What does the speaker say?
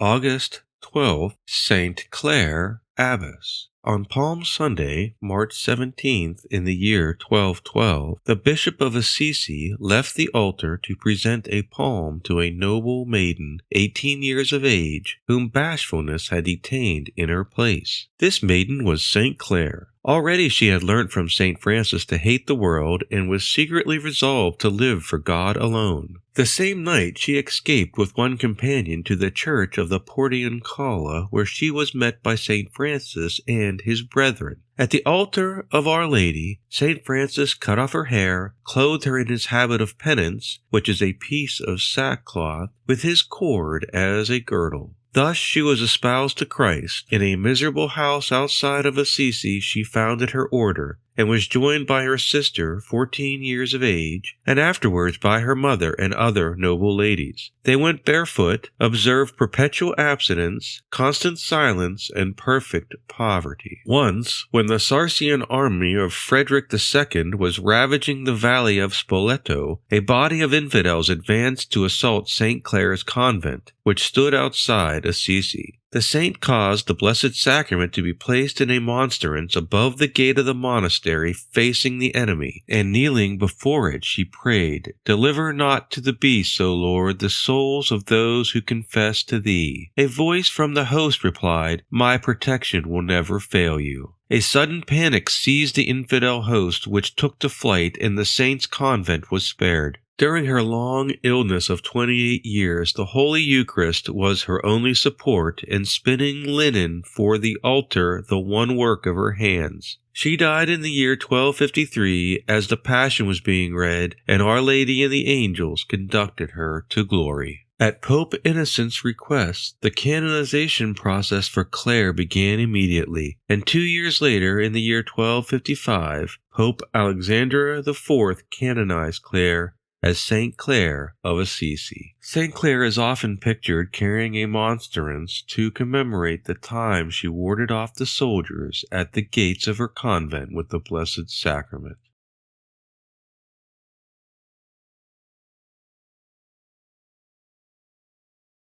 August 12th, St. Clare, Abbess. On Palm Sunday, March 17th, in the year 1212, the Bishop of Assisi left the altar to present a palm to a noble maiden, 18 years of age, whom bashfulness had detained in her place. This maiden was St. Clare. Already she had learnt from St. Francis to hate the world and was secretly resolved to live for God alone. The same night she escaped with one companion to the church of the Portiuncula, where she was met by St. Francis and his brethren. At the altar of Our Lady, St. Francis cut off her hair, clothed her in his habit of penance, which is a piece of sackcloth, with his cord as a girdle. Thus she was espoused to Christ. In a miserable house outside of Assisi she founded her order, and was joined by her sister, 14 years of age, and afterwards by her mother and other noble ladies. They went barefoot, observed perpetual abstinence, constant silence, and perfect poverty. Once, when the Saracen army of Frederick II was ravaging the valley of Spoleto, a body of infidels advanced to assault St. Clare's convent, which stood outside Assisi. The saint caused the Blessed Sacrament to be placed in a monstrance above the gate of the monastery facing the enemy, and kneeling before it she prayed, "Deliver not to the beasts, O Lord, the souls of those who confess to Thee." A voice from the host replied, "My protection will never fail you." A sudden panic seized the infidel host, which took to flight, and the saint's convent was spared. During her long illness of 28 years, the Holy Eucharist was her only support, and spinning linen for the altar the one work of her hands. She died in the year 1253 as the Passion was being read, and Our Lady and the angels conducted her to glory. At Pope Innocent's request, the canonization process for Clare began immediately, and 2 years later, in the year 1255, Pope Alexander IV canonized Clare as St. Clare of Assisi. St. Clare is often pictured carrying a monstrance to commemorate the time she warded off the soldiers at the gates of her convent with the Blessed Sacrament.